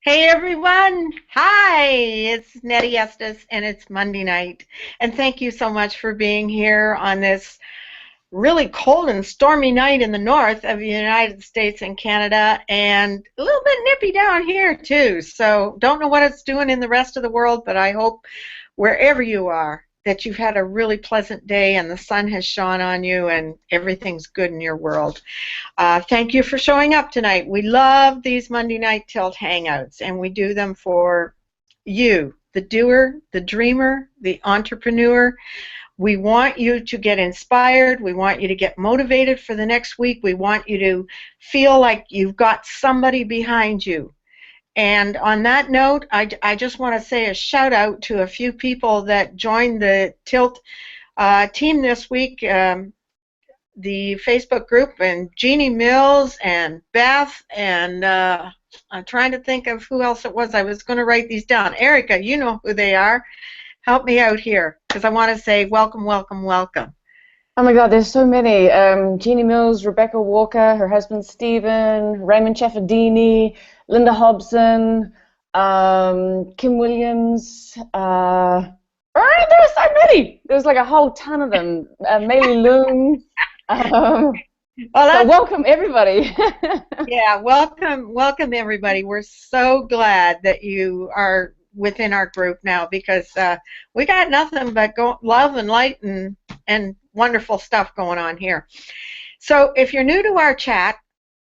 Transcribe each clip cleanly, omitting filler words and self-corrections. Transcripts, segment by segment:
Hey everyone! Hi, it's Nettie Estes and it's Monday night. And thank you so much for being here on this really cold and stormy night in the north of the United States and Canada, and a little bit nippy down here too. So don't know what it's doing in the rest of the world, but I hope wherever you are that you've had a really pleasant day and the sun has shone on you and everything's good in your world. Thank you for showing up tonight. We love these Monday Night Tilt Hangouts, and we do them for you, the doer, the dreamer, the entrepreneur. We want you to get inspired. We want you to get motivated for the next week. We want you to feel like you've got somebody behind you. And on that note, I just want to say a shout out to a few people that joined the Tilt team this week. The Facebook group, and Jeannie Mills and Beth, and I'm trying to think of who else it was. I was going to write these down. Erica, you know who they are. Help me out here because I want to say welcome, welcome, welcome. Oh my God, there's so many. Jeannie Mills, Rebecca Walker, her husband Stephen, Raymond Chaffardini, Linda Hobson, Kim Williams. There's so many. There's like a whole ton of them. Maylee Loom. So Well, welcome everybody. yeah, welcome, welcome everybody. We're so glad that you are within our group now because we got nothing but love and light and wonderful stuff going on here. So if you're new to our chat,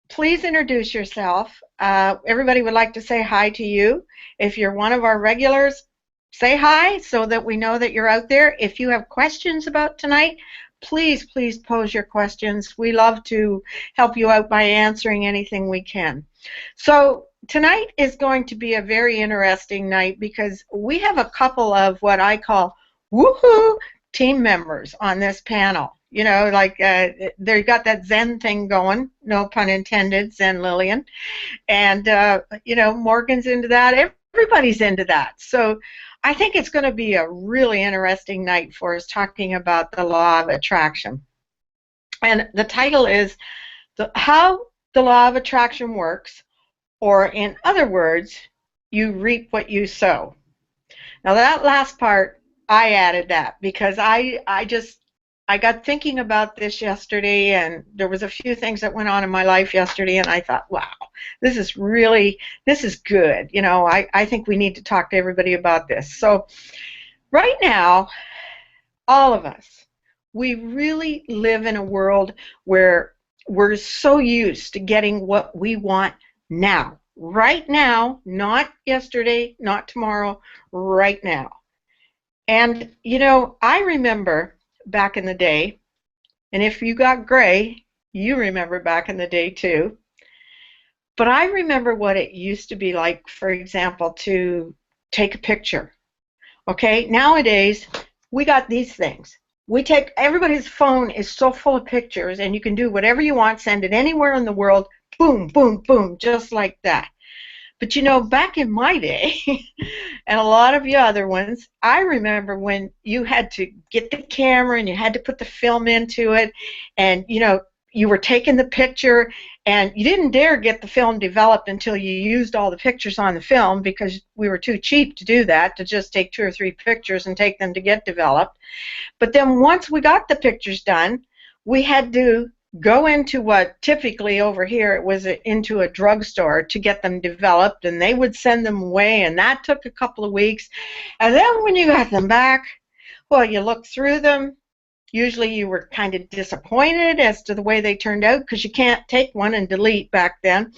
please introduce yourself. Everybody would like to say hi to you. If you're one of our regulars, say hi so that we know that you're out there. If you have questions about tonight, please, please pose your questions. We love to help you out by answering anything we can. So tonight is going to be a very interesting night because we have a couple of what I call woohoo team members on this panel. You know, like they got that Zen thing going, no pun intended, Zen Lillian. And, you know, Morgan's into that. Everybody's into that. So I think it's going to be a really interesting night for us talking about the law of attraction. And the title is How the Law of Attraction Works, or in other words, you reap what you sow. Now that last part, I added that because I got thinking about this yesterday, and there was a few things that went on in my life yesterday, and I thought, wow, this is good. You know, I think we need to talk to everybody about this. So right now, all of us, we really live in a world where we're so used to getting what we want now. Right now, not yesterday, not tomorrow, right now. And, you know, I remember back in the day, and if you got gray, you remember back in the day too. But I remember what it used to be like, for example, to take a picture. Okay, nowadays we got these things. Everybody's phone is so full of pictures, and you can do whatever you want, send it anywhere in the world, boom, boom, boom, just like that. But you know, back in my day, and a lot of you other ones, I remember when you had to get the camera and you had to put the film into it, and you know, you were taking the picture, and you didn't dare get the film developed until you used all the pictures on the film because we were too cheap to do that, to just take 2 or 3 pictures and take them to get developed. But then once we got the pictures done, we had to go into what typically over here it was into a drugstore to get them developed, and they would send them away, and that took a couple of weeks. And then when you got them back, well, you looked through them. Usually you were kind of disappointed as to the way they turned out because you can't take one and delete back then.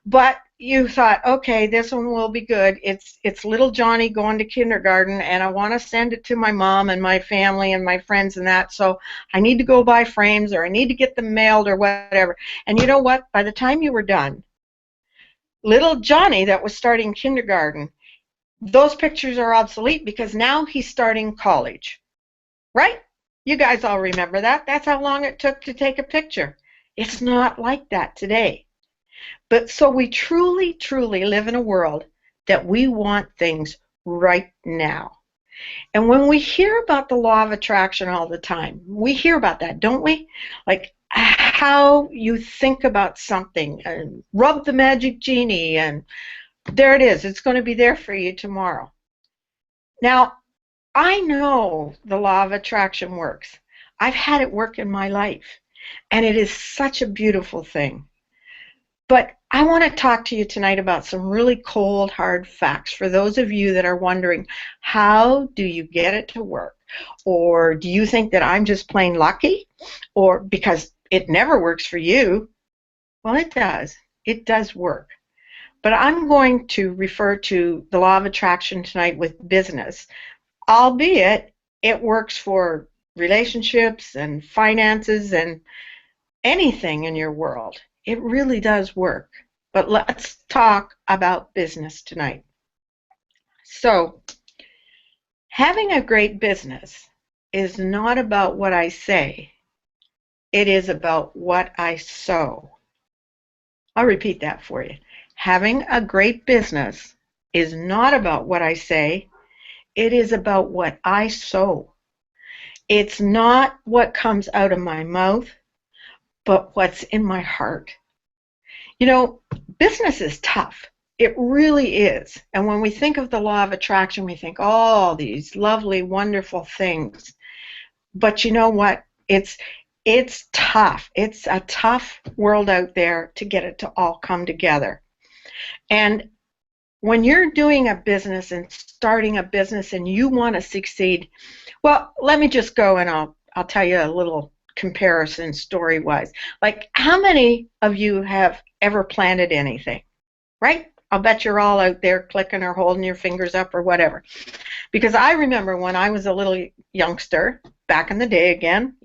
But you thought, okay, this one will be good. It's little Johnny going to kindergarten, and I want to send it to my mom and my family and my friends and that, so I need to go buy frames, or I need to get them mailed, or whatever. And you know what? By the time you were done, little Johnny that was starting kindergarten, those pictures are obsolete because now he's starting college. Right? You guys all remember that. That's how long it took to take a picture. It's not like that today. But so we truly, truly live in a world that we want things right now. And when we hear about the law of attraction all the time, we hear about that, don't we? Like how you think about something, and rub the magic genie, and there it is. It's going to be there for you tomorrow. Now, I know the law of attraction works. I've had it work in my life, and it is such a beautiful thing. But I want to talk to you tonight about some really cold, hard facts for those of you that are wondering, how do you get it to work? Or do you think that I'm just plain lucky? Or because it never works for you? Well, it does. It does work. But I'm going to refer to the law of attraction tonight with business, albeit it works for relationships and finances and anything in your world. It really does work. But let's talk about business tonight. So, having a great business is not about what I say. It is about what I sow. I'll repeat that for you. Having a great business is not about what I say. It is about what I sow. It's not what comes out of my mouth, but what's in my heart. You know, business is tough. It really is. And when we think of the law of attraction, we think, oh, these lovely, wonderful things. But you know what? It's tough. It's a tough world out there to get it to all come together. And when you're doing a business and starting a business and you want to succeed, well, let me just go and I'll tell you a little comparison story-wise. Like, how many of you have ever planted anything, right? I'll bet you're all out there clicking or holding your fingers up or whatever. Because I remember when I was a little youngster, back in the day again,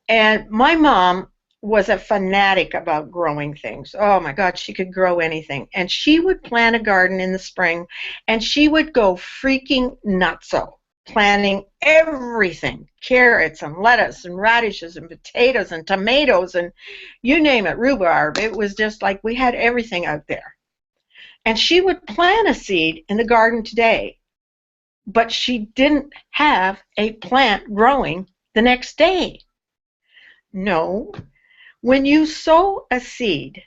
and my mom was a fanatic about growing things. Oh my God, she could grow anything. And she would plant a garden in the spring, and she would go freaking nutso, planting everything, carrots and lettuce and radishes and potatoes and tomatoes and you name it, rhubarb. It was just like we had everything out there. And she would plant a seed in the garden today, but she didn't have a plant growing the next day. No. When you sow a seed,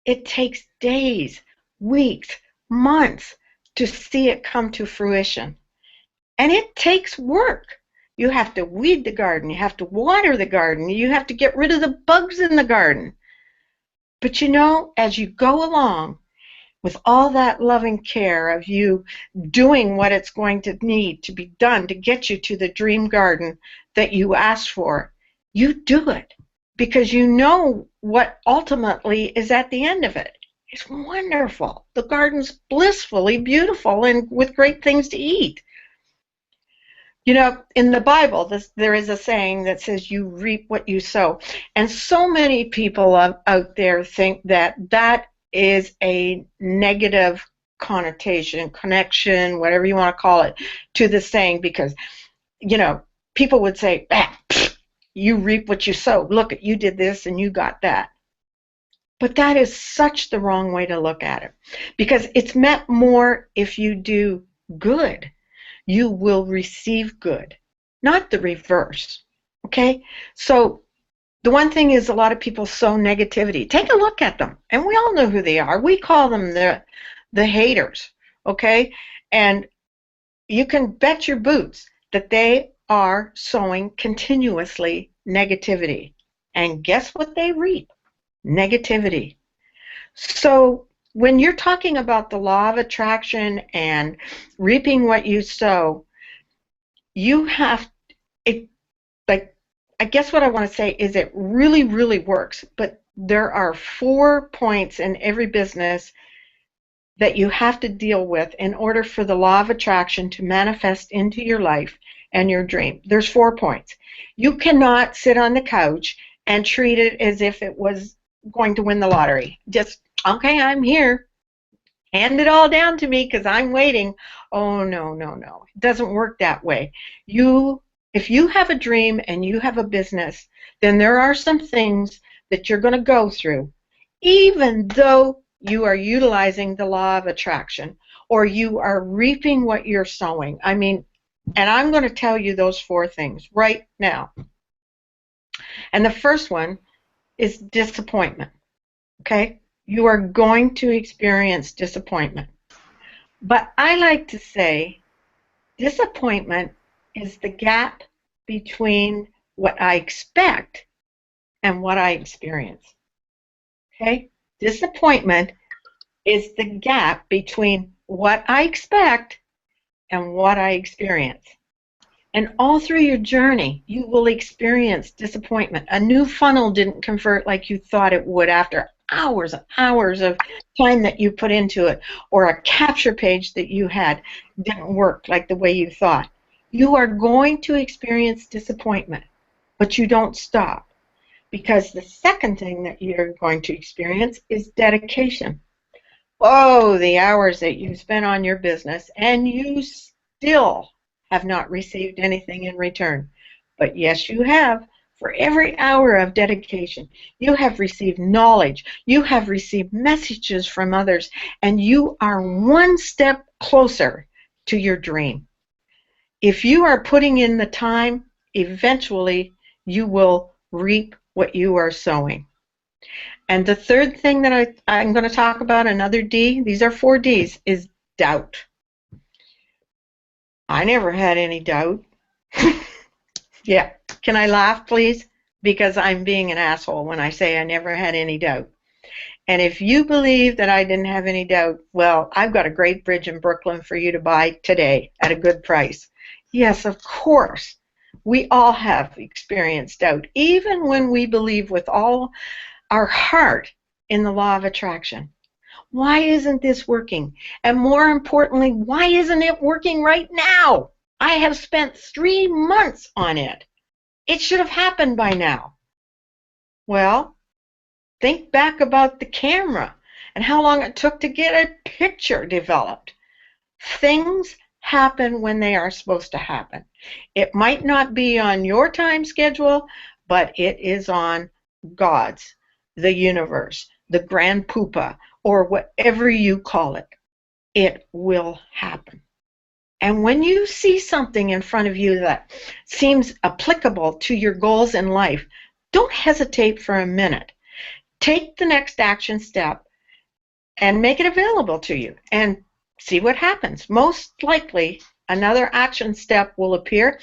it takes days, weeks, months to see it come to fruition. And it takes work. You have to weed the garden, you have to water the garden, you have to get rid of the bugs in the garden. But you know, as you go along with all that loving care of you doing what it's going to need to be done to get you to the dream garden that you asked for, you do it because you know what ultimately is at the end of it. It's wonderful. The garden's blissfully beautiful and with great things to eat. You know, in the Bible, there is a saying that says you reap what you sow. And so many people out there think that that is a negative connotation, connection, whatever you want to call it, to the saying because, you know, people would say, you reap what you sow. Look, you did this and you got that. But that is such the wrong way to look at it because it's meant more if you do good. You will receive good, not the reverse, okay? So the one thing is a lot of people sow negativity. Take a look at them, and we all know who they are. We call them the haters, okay? And you can bet your boots that they are sowing continuously negativity. And guess what they reap? Negativity. So when you're talking about the law of attraction and reaping what you sow, you have it. Like, I guess what I want to say is it really, really works. But there are 4 points in every business that you have to deal with in order for the law of attraction to manifest into your life and your dream. There's 4 points. You cannot sit on the couch and treat it as if it was going to win the lottery. Just, okay, I'm here. Hand it all down to me because I'm waiting. Oh, no, no, no. It doesn't work that way. If you have a dream and you have a business, then there are some things that you're going to go through, even though you are utilizing the law of attraction or you are reaping what you're sowing. I mean, and I'm going to tell you those 4 things right now. And the first one is disappointment. Okay? You are going to experience disappointment. But I like to say disappointment is the gap between what I expect and what I experience. Okay? Disappointment is the gap between what I expect and what I experience. And all through your journey, you will experience disappointment. A new funnel didn't convert like you thought it would after hours and hours of time that you put into it, or a capture page that you had didn't work like the way you thought. You are going to experience disappointment, but you don't stop, because the second thing that you're going to experience is dedication. Oh, the hours that you spent on your business, and you still have not received anything in return. But yes, you have. For every hour of dedication, you have received knowledge, you have received messages from others, and you are one step closer to your dream. If you are putting in the time, eventually you will reap what you are sowing. And the third thing that I'm going to talk about, another D, these are 4 Ds, is doubt. I never had any doubt. Yeah. Can I laugh, please? Because I'm being an asshole when I say I never had any doubt. And if you believe that I didn't have any doubt, well, I've got a great bridge in Brooklyn for you to buy today at a good price. Yes, of course. We all have experienced doubt, even when we believe with all our heart in the law of attraction. Why isn't this working? And more importantly, why isn't it working right now? I have spent 3 months on it. It should have happened by now. Well, think back about the camera and how long it took to get a picture developed. Things happen when they are supposed to happen. It might not be on your time schedule, but it is on God's, the universe, the grand poopa, or whatever you call it. It will happen. And when you see something in front of you that seems applicable to your goals in life, don't hesitate for a minute. Take the next action step and make it available to you and see what happens. Most likely, another action step will appear,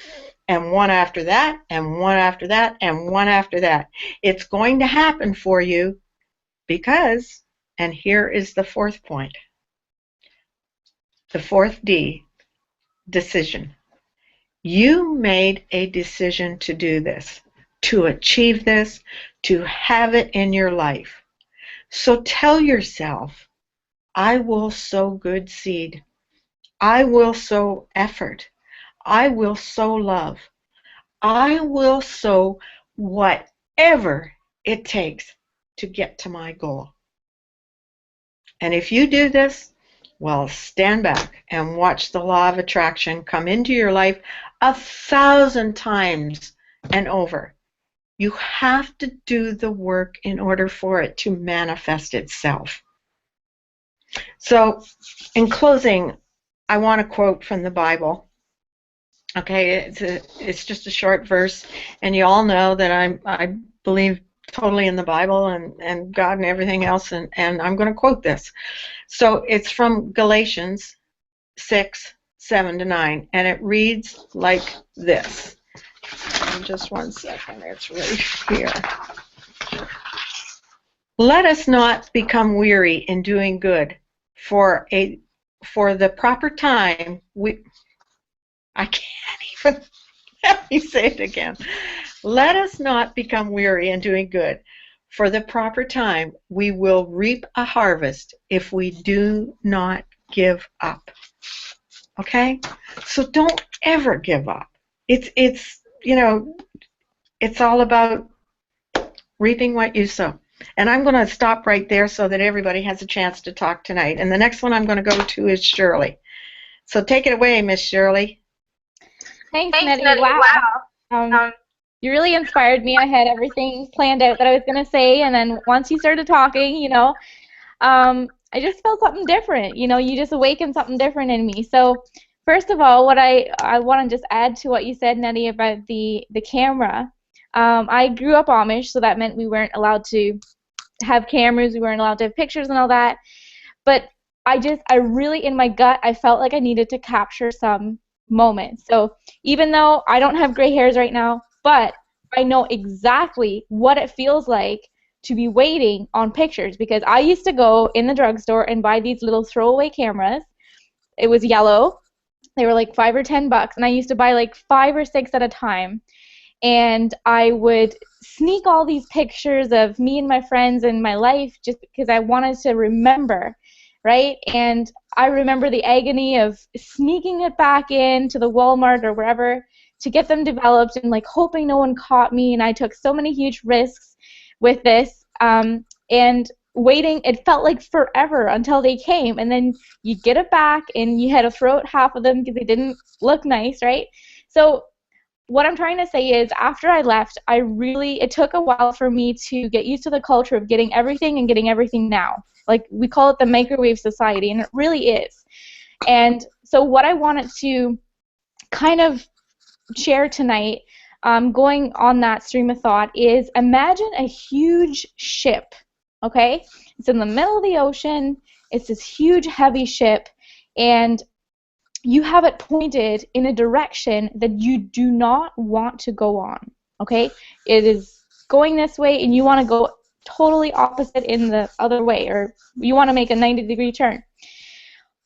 and one after that, and one after that, and one after that. It's going to happen for you because, and here is the 4th point, the 4th D, decision. You made a decision to do this, to achieve this, to have it in your life. So tell yourself, I will sow good seed. I will sow effort. I will sow love. I will sow whatever it takes to get to my goal. And if you do this, well, stand back and watch the law of attraction come into your life 1,000 times and over. You have to do the work in order for it to manifest itself. So, in closing, I want to quote from the Bible. Okay, it's just a short verse, and you all know that I believe totally in the Bible and God and everything else, and I'm going to quote this. So it's from Galatians 6:7-9, and it reads like this. Just one second, it's right here. Let us not become weary in doing good, for the proper time I can't even let me say it again. Let us not become weary in doing good. For the proper time, we will reap a harvest if we do not give up. Okay? So don't ever give up. It's all about reaping what you sow. And I'm going to stop right there so that everybody has a chance to talk tonight. And the next one I'm going to go to is Shirley. So take it away, Miss Shirley. Thanks, Nettie. Wow. You really inspired me. I had everything planned out that I was going to say, and then once you started talking, I just felt something different. You just awakened something different in me. So first of all, what I want to just add to what you said, Nettie, about the camera. I grew up Amish, so that meant we weren't allowed to have cameras. We weren't allowed to have pictures and all that. But I really, in my gut, I felt like I needed to capture some moments. So even though I don't have gray hairs right now, but I know exactly what it feels like to be waiting on pictures, because I used to go in the drugstore and buy these little throwaway cameras. It was yellow. They were like $5 or $10, and I used to buy like 5 or 6 at a time. And I would sneak all these pictures of me and my friends and my life just because I wanted to remember, right? And I remember the agony of sneaking it back into the Walmart or wherever to get them developed and like hoping no one caught me. And I took so many huge risks with this, and waiting, it felt like forever until they came, and then you get it back and you had to throw out half of them because they didn't look nice, right? So what I'm trying to say is, after I left, it took a while for me to get used to the culture of getting everything and getting everything now. Like, we call it the microwave society, and it really is. And so what I wanted to kind of share tonight, going on that stream of thought, is imagine a huge ship, okay? It's in the middle of the ocean. It's this huge, heavy ship, and you have it pointed in a direction that you do not want to go on, okay? It is going this way, and you want to go totally opposite in the other way, or you want to make a 90-degree turn.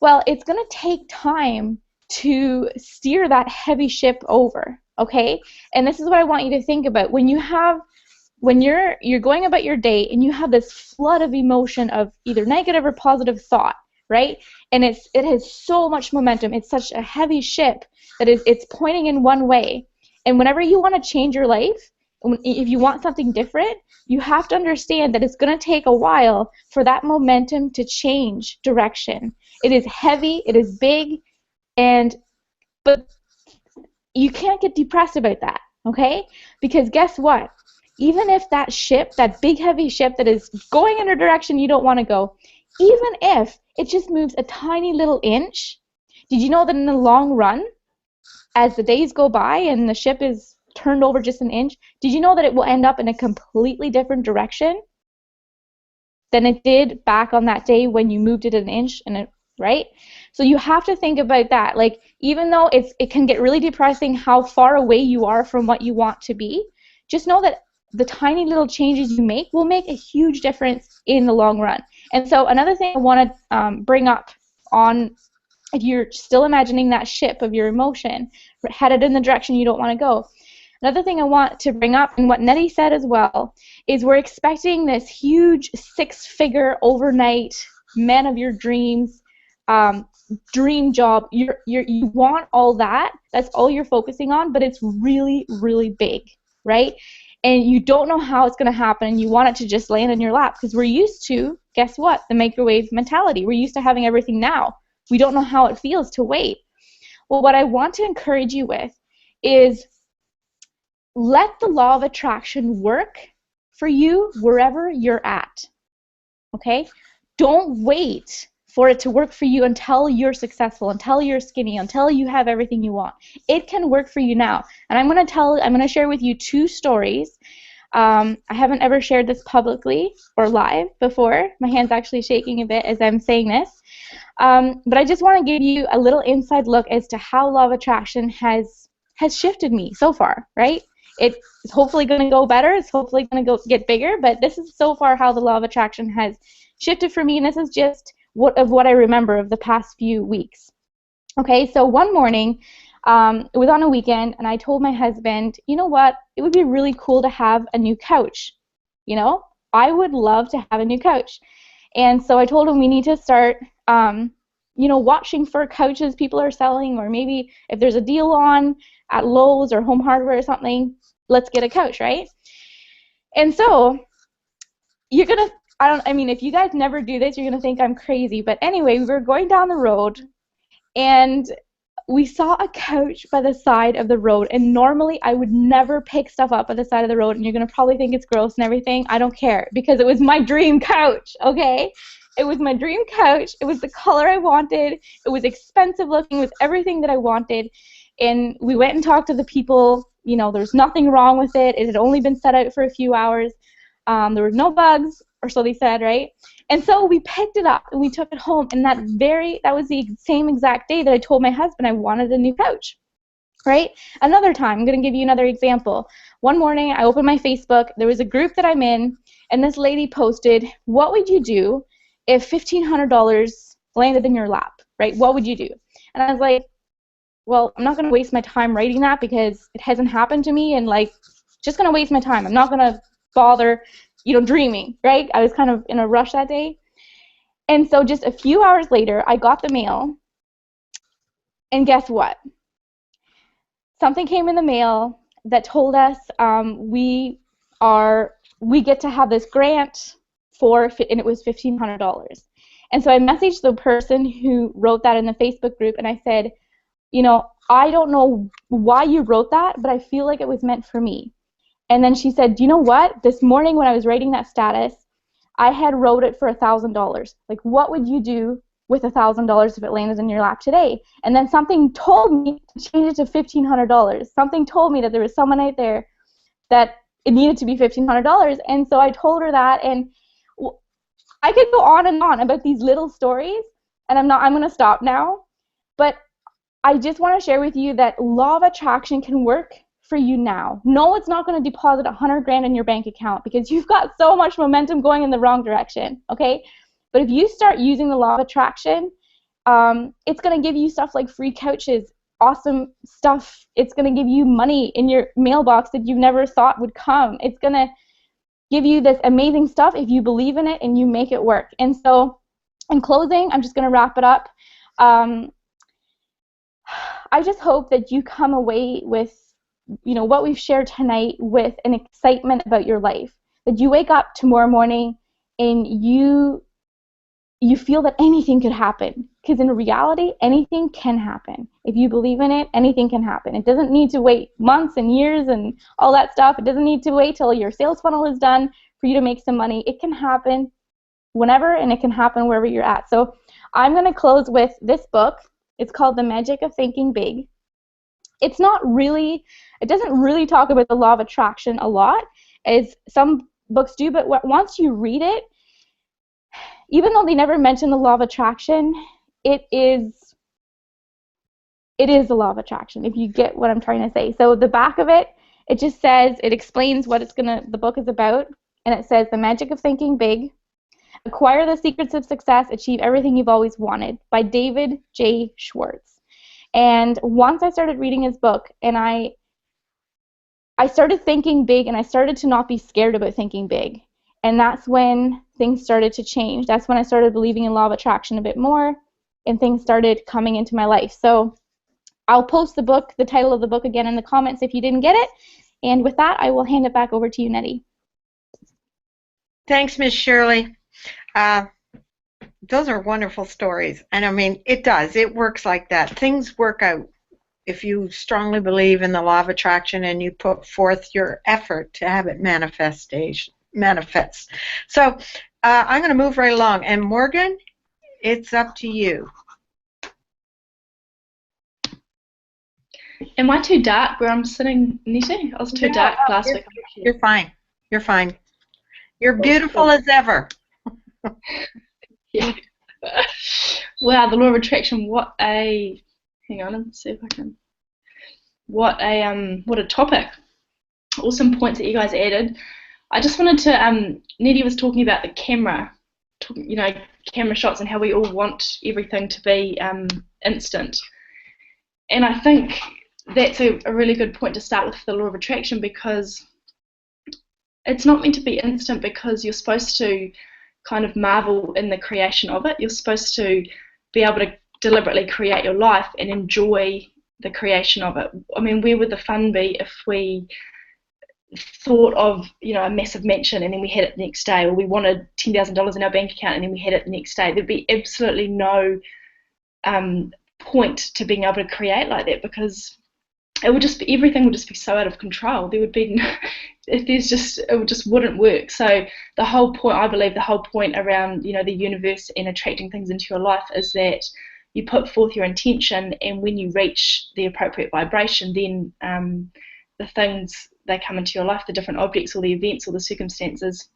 Well, it's going to take time to steer that heavy ship over, okay? And this is what I want you to think about. When you're going about your day and you have this flood of emotion of either negative or positive thought, right? And it has so much momentum. It's such a heavy ship that it's pointing in one way. And whenever you want to change your life, if you want something different, you have to understand that it's going to take a while for that momentum to change direction. It is heavy, it is big, but you can't get depressed about that, okay? Because guess what? Even if that ship, that big heavy ship that is going in a direction you don't want to go, even if it just moves a tiny little inch, did you know that in the long run, as the days go by and the ship is turned over just an inch, did you know that it will end up in a completely different direction than it did back on that day when you moved it an inch, right? So you have to think about that. Like, even though it can get really depressing how far away you are from what you want to be, just know that the tiny little changes you make will make a huge difference in the long run. And so another thing I want to bring up on, if you're still imagining that ship of your emotion headed in the direction you don't want to go, another thing I want to bring up, and what Nettie said as well, is we're expecting this huge 6-figure overnight man of your dreams, dream job. You want all that. That's all you're focusing on, but it's really, really big, right? And you don't know how it's going to happen, and you want it to just land in your lap, because we're used to, guess what, the microwave mentality. We're used to having everything now. We don't know how it feels to wait. Well, what I want to encourage you with is let the law of attraction work for you wherever you're at, okay? Don't wait for it to work for you until you're successful, until you're skinny, until you have everything you want. It can work for you now. And I'm going to share with you 2 stories. I haven't ever shared this publicly or live before. My hand's actually shaking a bit as I'm saying this. But I just want to give you a little inside look as to how law of attraction has shifted me so far, right? It's hopefully going to go better. It's hopefully going to get bigger. But this is so far how the law of attraction has shifted for me, and this is just what I remember of the past few weeks. Okay, so one morning, it was on a weekend, and I told my husband, you know what, it would be really cool to have a new couch. You know, I would love to have a new couch. And so I told him we need to start, watching for couches people are selling, or maybe if there's a deal on at Lowe's or Home Hardware or something, let's get a couch, right? And so if you guys never do this, you're going to think I'm crazy. But anyway, we were going down the road, and we saw a couch by the side of the road. And normally, I would never pick stuff up by the side of the road, and you're going to probably think it's gross and everything. I don't care, because it was my dream couch, okay? It was my dream couch. It was the color I wanted. It was expensive looking. It was everything that I wanted. And we went and talked to the people. You know, there's nothing wrong with it. It had only been set out for a few hours. There were no bugs. or so they said, right? And so we picked it up and we took it home, and that was the same exact day that I told my husband I wanted a new couch, right? Another time, I'm going to give you another example. One morning, I opened my Facebook. There was a group that I'm in, and this lady posted, what would you do if $1,500 landed in your lap, right? What would you do? And I was like, well, I'm not going to waste my time writing that because it hasn't happened to me, and like, just going to waste my time. I'm not going to bother, dreaming, right? I was kind of in a rush that day. And so just a few hours later, I got the mail, and guess what? Something came in the mail that told us we get to have this grant and it was $1,500. And so I messaged the person who wrote that in the Facebook group, and I said, I don't know why you wrote that, but I feel like it was meant for me. And then she said, do you know what? This morning when I was writing that status, I had wrote it for $1,000. Like, what would you do with $1,000 if it landed in your lap today? And then something told me to change it to $1,500. Something told me that there was someone out there that it needed to be $1,500. And so I told her that, and I could go on and on about these little stories, and I'm going to stop now. But I just want to share with you that law of attraction can work for you now. No, it's not going to deposit 100 grand in your bank account because you've got so much momentum going in the wrong direction, okay? But if you start using the law of attraction, it's going to give you stuff like free couches, awesome stuff. It's going to give you money in your mailbox that you never thought would come. It's going to give you this amazing stuff if you believe in it and you make it work. And so in closing, I'm just going to wrap it up. I just hope that you come away with what we've shared tonight with an excitement about your life, that you wake up tomorrow morning and you feel that anything could happen, because in reality, anything can happen. If you believe in it, anything can happen. It doesn't need to wait months and years and all that stuff. It doesn't need to wait till your sales funnel is done for you to make some money. It can happen whenever, and it can happen wherever you're at. So I'm going to close with this book. It's called The Magic of Thinking Big. It doesn't really talk about the law of attraction a lot, as some books do, but once you read it, even though they never mention the law of attraction, it is the law of attraction, if you get what I'm trying to say. So the back of it, it just says, it explains what the book is about, and it says, The Magic of Thinking Big, Acquire the Secrets of Success, Achieve Everything You've Always Wanted, by David J. Schwartz. And once I started reading his book, and I started thinking big, and I started to not be scared about thinking big. And that's when things started to change. That's when I started believing in law of attraction a bit more, and things started coming into my life. So I'll post the title of the book again in the comments if you didn't get it. And with that, I will hand it back over to you, Nettie. Thanks, Miss Shirley. Those are wonderful stories. And I mean, it does. It works like that. Things work out if you strongly believe in the law of attraction and you put forth your effort to have it manifest. So I'm going to move right along. And Morgan, it's up to you. Am I too dark where I'm sitting, Nettie? I was too dark last week. You're fine. You're fine. You're beautiful as ever. Yeah. Wow, the law of attraction. Hang on, let's see if I can. What a topic. Awesome points that you guys added. I just wanted to. Nettie was talking about the camera, camera shots, and how we all want everything to be instant. And I think that's a really good point to start with the law of attraction, because it's not meant to be instant, because you're supposed to kind of marvel in the creation of it. You're supposed to be able to deliberately create your life and enjoy the creation of it. I mean, where would the fun be if we thought of, a massive mansion and then we had it the next day, or we wanted $10,000 in our bank account and then we had it the next day? There'd be absolutely no point to being able to create like that, because everything would just be so out of control. There would be it just wouldn't work. So the whole point, I believe, around the universe and attracting things into your life is that you put forth your intention, and when you reach the appropriate vibration, then the things, they come into your life, the different objects or the events or the circumstances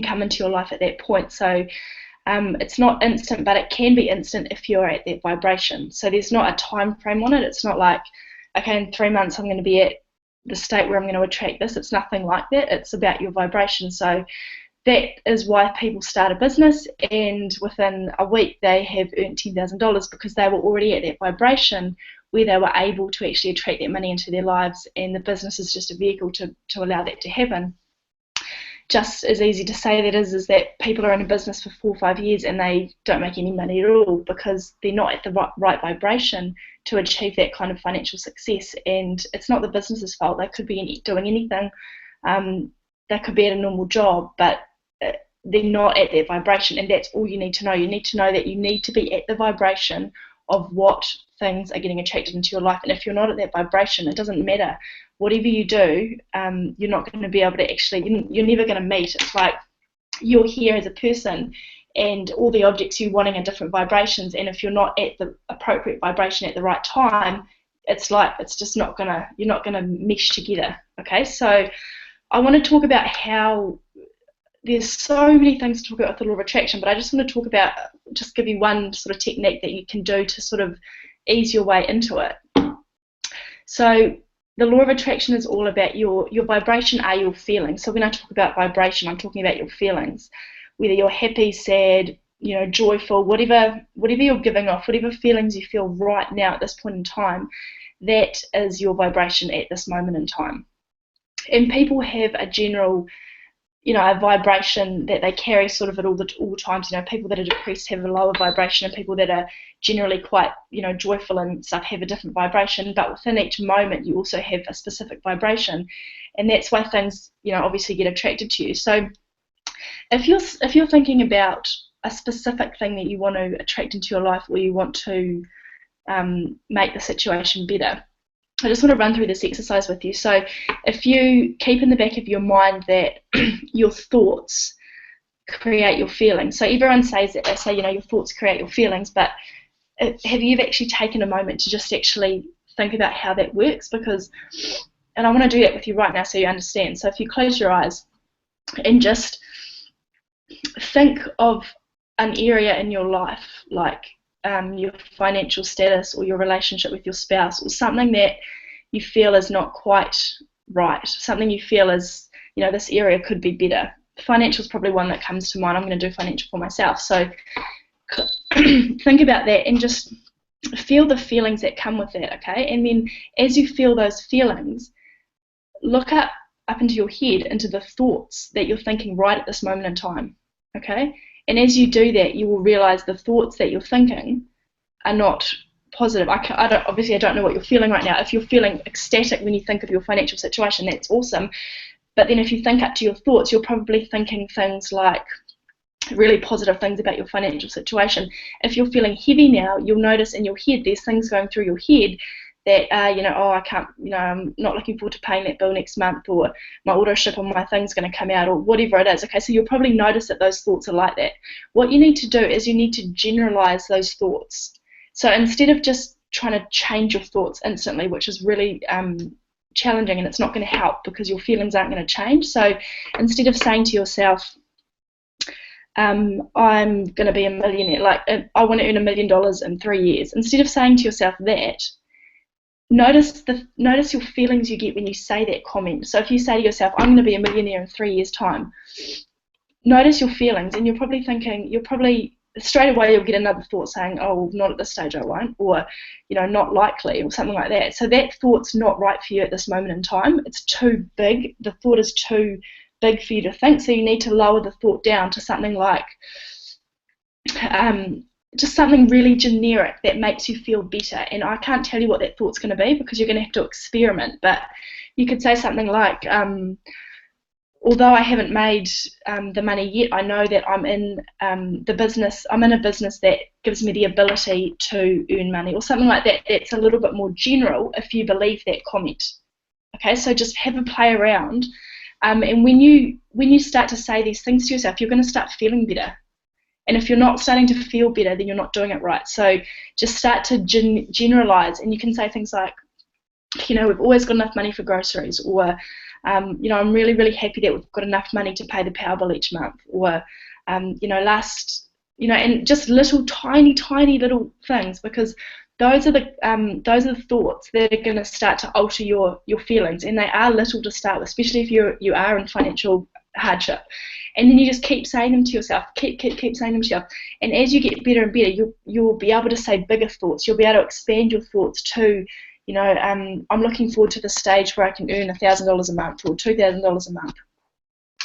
can come into your life at that point. So it's not instant, but it can be instant if you're at that vibration. So there's not a time frame on it. It's not like, okay, in 3 months I'm going to be at the state where I'm going to attract this. It's nothing like that. It's about your vibration. So that is why people start a business, and within a week they have earned $10,000 because they were already at that vibration where they were able to actually attract that money into their lives, and the business is just a vehicle to allow that to happen. Just as easy to say that is that people are in a business for 4 or 5 years and they don't make any money at all because they're not at the right vibration to achieve that kind of financial success. And it's not the business's fault. They could be doing anything. They could be at a normal job, but they're not at that vibration, and that's all you need to know. You need to know that you need to be at the vibration of what things are getting attracted into your life. And if you're not at that vibration, it doesn't matter. Whatever you do, you're not going to be able to actually, you're never going to meet. It's like you're here as a person, and all the objects you're wanting are different vibrations, and if you're not at the appropriate vibration at the right time, it's like you're not gonna mesh together. Okay, so I want to talk about how there's so many things to talk about with the law of attraction, but I just want to just give you one sort of technique that you can do to sort of ease your way into it. So the law of attraction is all about your vibration are your feelings. So when I talk about vibration, I'm talking about your feelings, whether you're happy, sad, joyful, whatever you're giving off, whatever feelings you feel right now at this point in time, that is your vibration at this moment in time. And people have a general, a vibration that they carry sort of at all times. People that are depressed have a lower vibration, and people that are generally quite, joyful and stuff have a different vibration. But within each moment, you also have a specific vibration, and that's why things, obviously get attracted to you. So if you're thinking about a specific thing that you want to attract into your life, or you want to make the situation better, I just want to run through this exercise with you. So if you keep in the back of your mind that your thoughts create your feelings. So everyone says that, they say, your thoughts create your feelings, but have you ever actually taken a moment to just actually think about how that works? And I want to do that with you right now so you understand. So if you close your eyes and just think of an area in your life, like your financial status or your relationship with your spouse, or something that you feel is not quite right, something you feel is, this area could be better. Financial is probably one that comes to mind. I'm going to do financial for myself. So think about that and just feel the feelings that come with that, okay? And then as you feel those feelings, look up into your head, into the thoughts that you're thinking right at this moment in time, okay? And as you do that, you will realize the thoughts that you're thinking are not positive. Obviously, I don't know what you're feeling right now. If you're feeling ecstatic when you think of your financial situation, that's awesome. But then if you think up to your thoughts, you're probably thinking things like really positive things about your financial situation. If you're feeling heavy now, you'll notice in your head there's things going through your head that I can't, I'm not looking forward to paying that bill next month, or my auto ship on my thing's going to come out, or whatever it is. Okay, so you'll probably notice that those thoughts are like that. What you need to do is you need to generalize those thoughts. So instead of just trying to change your thoughts instantly, which is really challenging, and it's not going to help because your feelings aren't going to change. So instead of saying to yourself, I'm going to be a millionaire, like I want to earn $1 million in 3 years, instead of saying to yourself that, notice your feelings you get when you say that comment. So if you say to yourself, I'm going to be a millionaire in 3 years' time, notice your feelings, and you're probably straight away you'll get another thought saying, oh, not at this stage I won't, or not likely, or something like that. So that thought's not right for you at this moment in time. It's too big. The thought is too big for you to think, so you need to lower the thought down to something like just something really generic that makes you feel better. And I can't tell you what that thought's going to be because you're going to have to experiment, but you could say something like, although I haven't made the money yet, I know that I'm in a business that gives me the ability to earn money, or something like that. That's a little bit more general if you believe that comment. Okay, so just have a play around, and when you start to say these things to yourself, you're going to start feeling better. And if you're not starting to feel better, then you're not doing it right. So just start to generalize, and you can say things like, we've always got enough money for groceries, or You know, I'm really, really happy that we've got enough money to pay the power bill each month. Or, you know, and just little, tiny little things, because those are the thoughts that are going to start to alter your feelings, and they are little to start with, especially if you are in financial hardship. And then you just keep saying them to yourself, keep saying them to yourself, and as you get better and better, you'll be able to say bigger thoughts. You'll be able to expand your thoughts to, you know, I'm looking forward to the stage where I can earn $1,000 a month or $2,000 a month.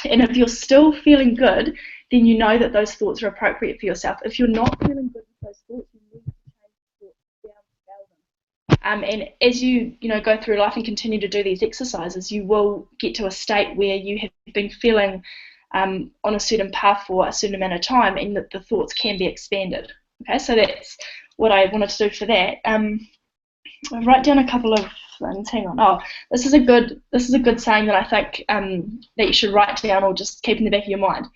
And if you're still feeling good, then you know that those thoughts are appropriate for yourself. If you're not feeling good with those thoughts, you need to change thoughts down to them. And as you know, go through life and continue to do these exercises, you will get to a state where you have been feeling on a certain path for a certain amount of time, and that the thoughts can be expanded. Okay, so that's what I wanted to do for that. I'll write down a couple of things. Hang on. Oh, this is a good saying that I think that you should write down or just keep in the back of your mind.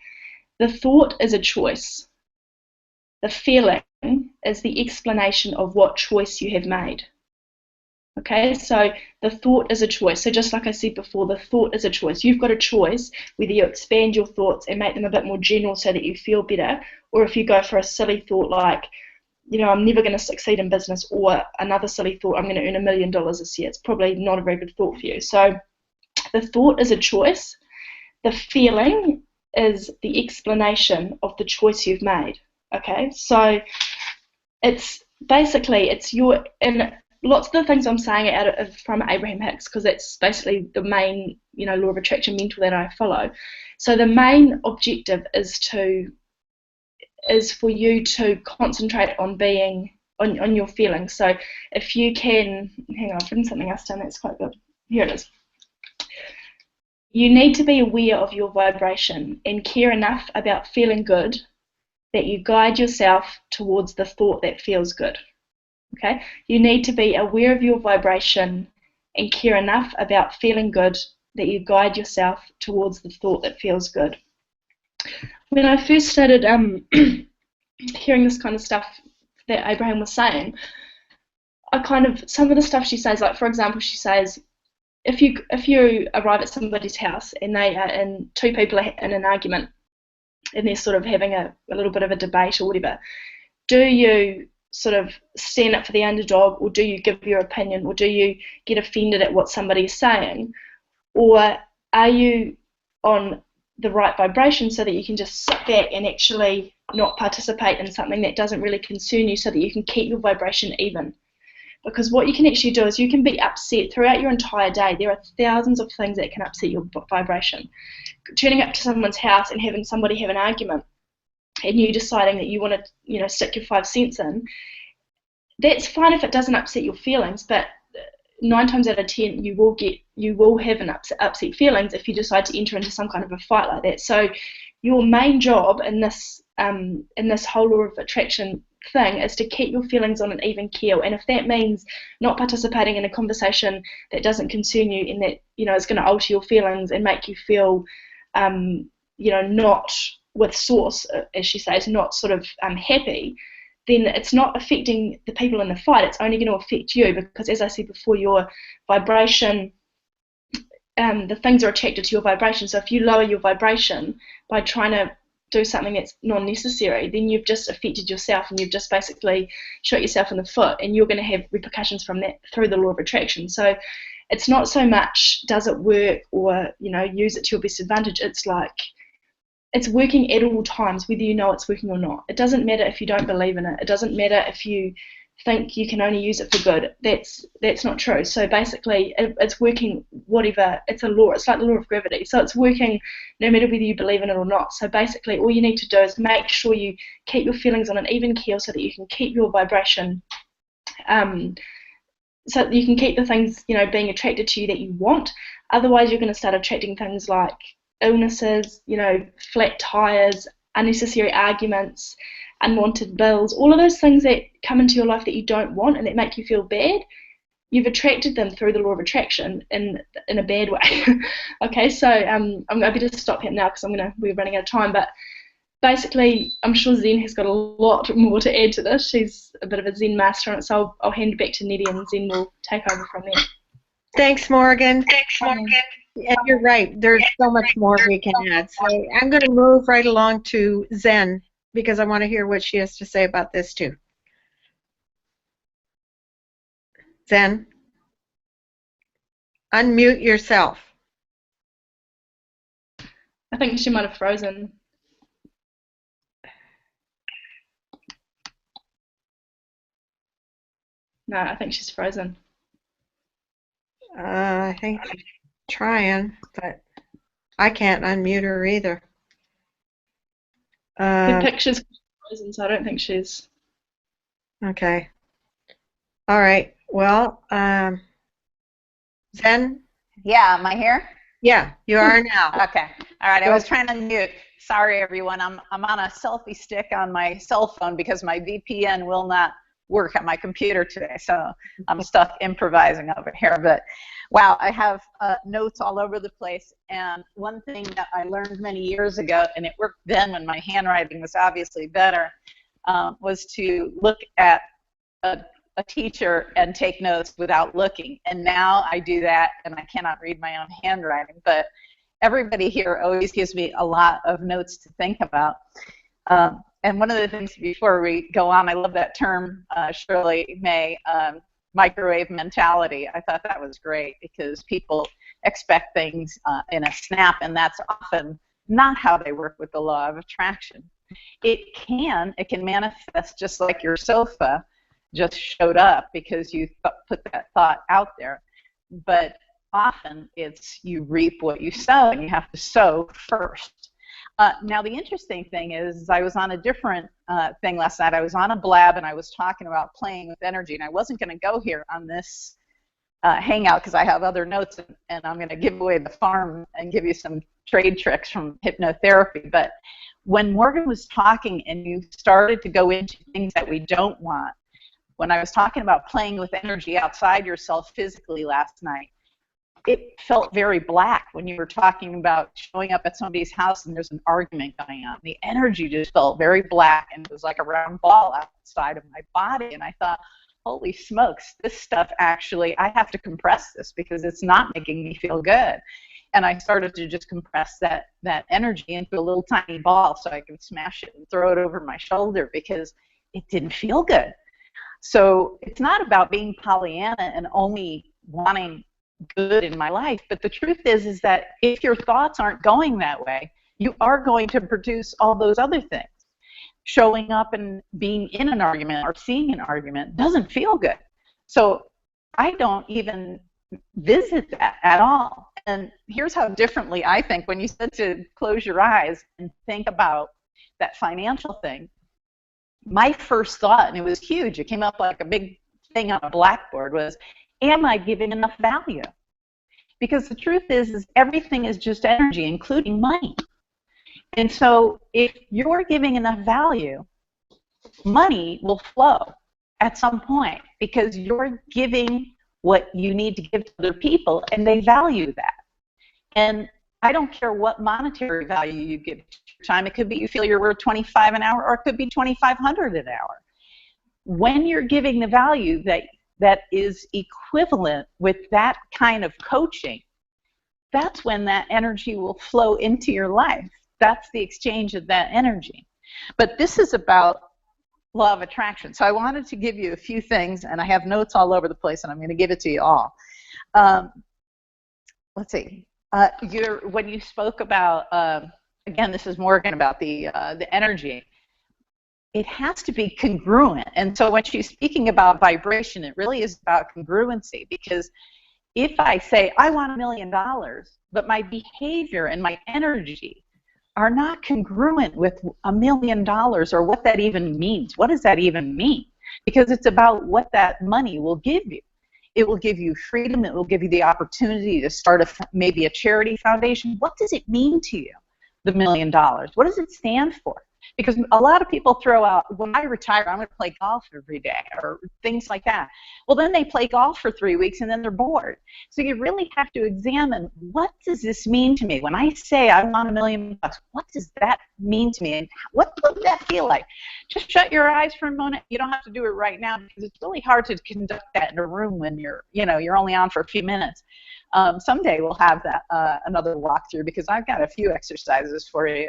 The thought is a choice. The feeling is the explanation of what choice you have made. Okay, so the thought is a choice. So just like I said before, the thought is a choice. You've got a choice whether you expand your thoughts and make them a bit more general so that you feel better, or if you go for a silly thought like, you know, I'm never going to succeed in business, or another silly thought, I'm going to earn $1 million this year. It's probably not a very good thought for you. So the thought is a choice. The feeling is the explanation of the choice you've made. Okay, so it's your, and lots of the things I'm saying are from Abraham Hicks, because that's basically the main, you know, law of attraction mentor that I follow. So the main objective is for you to concentrate on being on your feelings. So if you can, hang on, I've written something else down that's quite good. Here it is. You need to be aware of your vibration and care enough about feeling good that you guide yourself towards the thought that feels good. Okay? You need to be aware of your vibration and care enough about feeling good that you guide yourself towards the thought that feels good. When I first started hearing this kind of stuff that Abraham was saying, some of the stuff she says, like for example, she says, if you arrive at somebody's house and two people are in an argument and they're sort of having a little bit of a debate or whatever, do you sort of stand up for the underdog, or do you give your opinion, or do you get offended at what somebody is saying, or are you on the right vibration so that you can just sit back and actually not participate in something that doesn't really concern you, so that you can keep your vibration even? Because what you can actually do is you can be upset throughout your entire day. There are thousands of things that can upset your vibration. Turning up to someone's house and having somebody have an argument, and you deciding that you want to, you know, stick your 5 cents in, that's fine if it doesn't upset your feelings, but 9 times out of 10 you will have an upset feelings if you decide to enter into some kind of a fight like that. So your main job in this whole law of attraction thing is to keep your feelings on an even keel, and if that means not participating in a conversation that doesn't concern you and that, you know, is going to alter your feelings and make you feel you know, not with source, as she says, not sort of happy, then it's not affecting the people in the fight. It's only going to affect you, because as I said before, your vibration, the things are attracted to your vibration. So if you lower your vibration by trying to do something that's non-necessary, then you've just affected yourself, and you've just basically shot yourself in the foot, and you're going to have repercussions from that through the law of attraction. So it's not so much does it work or, you know, use it to your best advantage. It's like it's working at all times, whether you know it's working or not. It doesn't matter if you don't believe in it. It doesn't matter if you think you can only use it for good. That's not true. So basically, it's working whatever. It's a law. It's like the law of gravity. So it's working no matter whether you believe in it or not. So basically, all you need to do is make sure you keep your feelings on an even keel, so that you can keep your vibration, so that you can keep the things, you know, being attracted to you that you want. Otherwise, you're going to start attracting things like illnesses, you know, flat tires, unnecessary arguments, unwanted bills, all of those things that come into your life that you don't want and that make you feel bad. You've attracted them through the law of attraction in a bad way. Okay, so I'm going to just stop here now because we're running out of time. But basically, I'm sure Zen has got a lot more to add to this. She's a bit of a Zen master on it, so I'll hand it back to Nettie, and Zen will take over from there. Thanks, Morgan. And you're right. There's so much more we can add. So I'm going to move right along to Zen because I want to hear what she has to say about this too. Zen, unmute yourself. I think she might have frozen. No, I think she's frozen. I think she's trying, but I can't unmute her either. Her picture's frozen, so I don't think she's... Okay. All right. Well, Zen? Yeah, am I here? Yeah, you are now. Okay. All right. I was trying to mute. Sorry, everyone. I'm on a selfie stick on my cell phone because my VPN will not work on my computer today. So I'm stuck improvising over here. But wow, I have notes all over the place. And one thing that I learned many years ago, and it worked then when my handwriting was obviously better, was to look at a teacher and take notes without looking. And now I do that, and I cannot read my own handwriting. But everybody here always gives me a lot of notes to think about. And one of the things before we go on, I love that term, Shirley May, microwave mentality. I thought that was great because people expect things in a snap, and that's often not how they work with the law of attraction. It can manifest just like your sofa just showed up because you put that thought out there. But often it's you reap what you sow, and you have to sow first. Now, the interesting thing is I was on a different thing last night. I was on a blab, and I was talking about playing with energy, and I wasn't going to go here on this hangout because I have other notes, and I'm going to give away the farm and give you some trade tricks from hypnotherapy. But when Morgan was talking and you started to go into things that we don't want, when I was talking about playing with energy outside yourself physically last night, it felt very black when you were talking about showing up at somebody's house and there's an argument going on. The energy just felt very black, and it was like a round ball outside of my body. And I thought, holy smokes, this stuff actually, I have to compress this because it's not making me feel good. And I started to just compress that energy into a little tiny ball so I could smash it and throw it over my shoulder because it didn't feel good. So it's not about being Pollyanna and only wanting good in my life, but the truth is that if your thoughts aren't going that way, you are going to produce all those other things. Showing up and being in an argument or seeing an argument doesn't feel good. So I don't even visit that at all. And here's how differently I think. When you said to close your eyes and think about that financial thing, my first thought, and it was huge, it came up like a big thing on a blackboard, was, am I giving enough value? Because the truth is everything is just energy, including money. And so if you're giving enough value, money will flow at some point because you're giving what you need to give to other people, and they value that. And I don't care what monetary value you give to your time. It could be you feel you're worth $25 an hour, or it could be $2,500 an hour. When you're giving the value that is equivalent with that kind of coaching, that's when that energy will flow into your life. That's the exchange of that energy. But this is about law of attraction. So I wanted to give you a few things, and I have notes all over the place, and I'm going to give it to you all. Let's see. When you spoke about, again, this is Morgan, about the energy, it has to be congruent. And so when she's speaking about vibration, it really is about congruency, because if I say, I want $1 million, but my behavior and my energy are not congruent with $1 million, or what that even means. What does that even mean? Because it's about what that money will give you. It will give you freedom. It will give you the opportunity to start maybe a charity foundation. What does it mean to you, the $1 million? What does it stand for? Because a lot of people throw out, when I retire, I'm going to play golf every day, or things like that. Well, then they play golf for 3 weeks, and then they're bored. So you really have to examine, what does this mean to me? When I say I want $1 million, what does that mean to me? And what would that feel like? Just shut your eyes for a moment. You don't have to do it right now, because it's really hard to conduct that in a room when you're only on for a few minutes. Someday we'll have that another walkthrough because I've got a few exercises for you.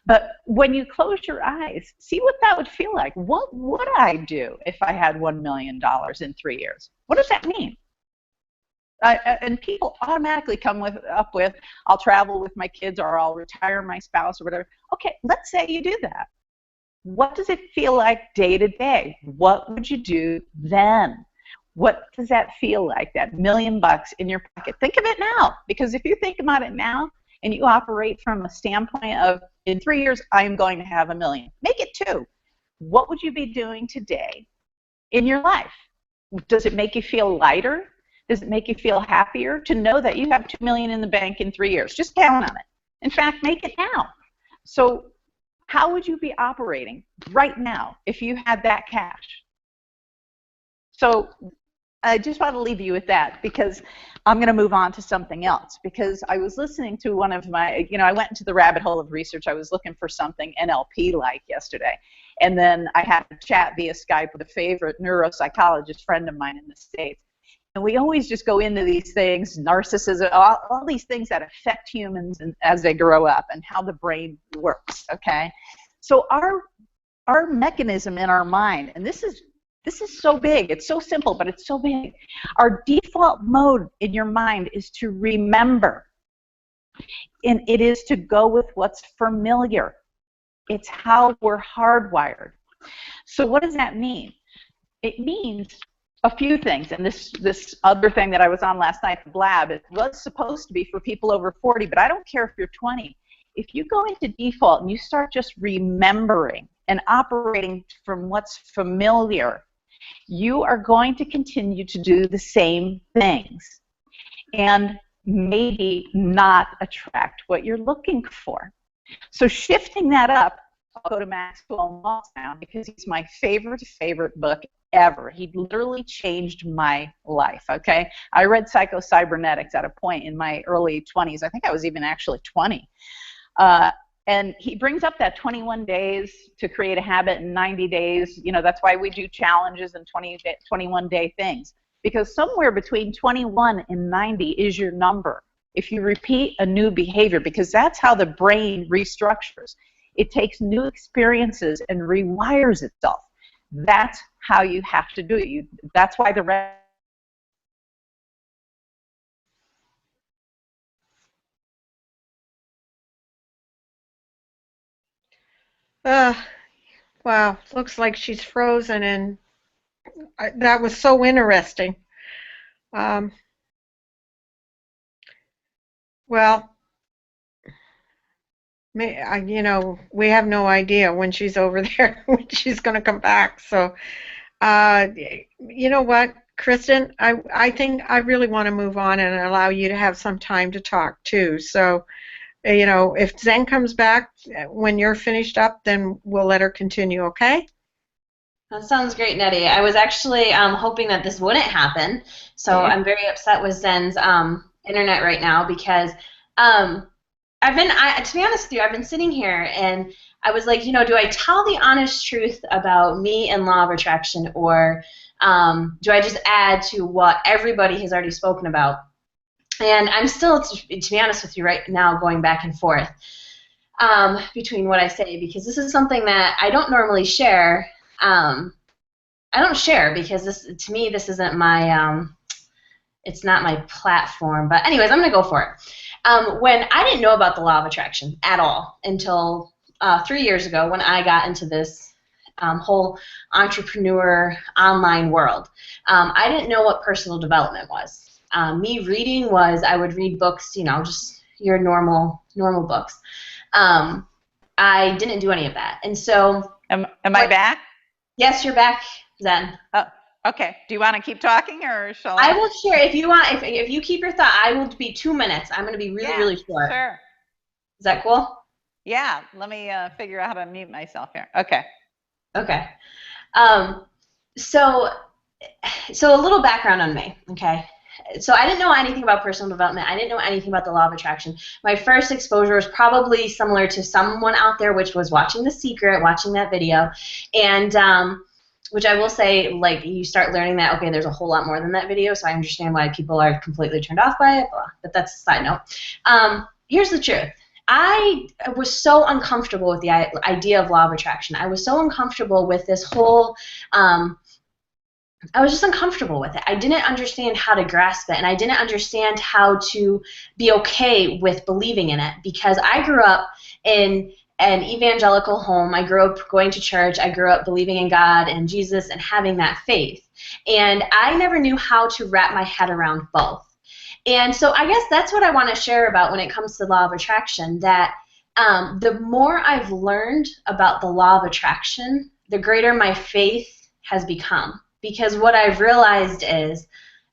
But when you close your eyes, see what that would feel like. What would I do if I had $1 million in 3 years? What does that mean? And people automatically come up with, I'll travel with my kids, or I'll retire my spouse, or whatever. Okay, let's say you do that. What does it feel like day to day? What would you do then? What does that feel like, that $1 million in your pocket? Think of it now, because if you think about it now and you operate from a standpoint of, in 3 years, I am going to have $1 million. Make it 2. What would you be doing today in your life? Does it make you feel lighter? Does it make you feel happier to know that you have $2 million in the bank in 3 years? Just count on it. In fact, make it now. So how would you be operating right now if you had that cash? So I just want to leave you with that, because I'm going to move on to something else, because I was listening to one of my, I went into the rabbit hole of research. I was looking for something NLP-like yesterday. And then I had a chat via Skype with a favorite neuropsychologist friend of mine in the States. And we always just go into these things, narcissism, all these things that affect humans as they grow up and how the brain works, okay? So our mechanism in our mind, and this is so big, it's so simple, but it's so big. Our default mode in your mind is to remember. And it is to go with what's familiar. It's how we're hardwired. So what does that mean? It means a few things, and this other thing that I was on last night, the Blab, it was supposed to be for people over 40, but I don't care if you're 20. If you go into default and you start just remembering and operating from what's familiar, you are going to continue to do the same things and maybe not attract what you're looking for. So shifting that up, I'll go to Maxwell Maltz now, because he's my favorite book ever. He literally changed my life, okay? I read Psycho-Cybernetics at a point in my early 20s. I think I was even actually 20. And he brings up that 21 days to create a habit in 90 days. That's why we do challenges and 21-day things. Because somewhere between 21 and 90 is your number. If you repeat a new behavior, because that's how the brain restructures. It takes new experiences and rewires itself. That's how you have to do it. That's why the Wow, looks like she's frozen, and that was so interesting. Well, we have no idea when she's over there when she's going to come back. So, you know what, Kristen, I think I really want to move on and allow you to have some time to talk too. So, if Zen comes back when you're finished up, then we'll let her continue, okay? That sounds great, Nettie. I was actually hoping that this wouldn't happen, so I'm very upset with Zen's internet right now, because to be honest with you, I've been sitting here and I was like, do I tell the honest truth about me and law of attraction, or do I just add to what everybody has already spoken about? And I'm still, to be honest with you right now, going back and forth between what I say, because this is something that I don't normally share. I don't share because to me, this isn't my, it's not my platform. But anyways, I'm going to go for it. When I didn't know about the law of attraction at all until 3 years ago, when I got into this whole entrepreneur online world, I didn't know what personal development was. Me reading was, I would read books, just your normal books. I didn't do any of that. And so... Am I back? Yes, you're back, Zen. Oh, okay. Do you want to keep talking, or shall I? I will share. If you want, if you keep your thought, I will be 2 minutes. I'm going to be really short. Sure. Is that cool? Yeah. Let me figure out how to mute myself here. Okay. Okay. So a little background on me, okay? So I didn't know anything about personal development. I didn't know anything about the law of attraction. My first exposure was probably similar to someone out there, which was watching The Secret, watching that video. And which I will say, like, you start learning that, okay, there's a whole lot more than that video, so I understand why people are completely turned off by it, blah, but that's a side note. Here's the truth. I was so uncomfortable with the idea of law of attraction. I was so uncomfortable with this whole, I was just uncomfortable with it. I didn't understand how to grasp it, and I didn't understand how to be okay with believing in it, because I grew up in an evangelical home. I grew up going to church. I grew up believing in God and Jesus and having that faith. And I never knew how to wrap my head around both. And so I guess that's what I want to share about when it comes to law of attraction, that the more I've learned about the law of attraction, the greater my faith has become. Because what I've realized is,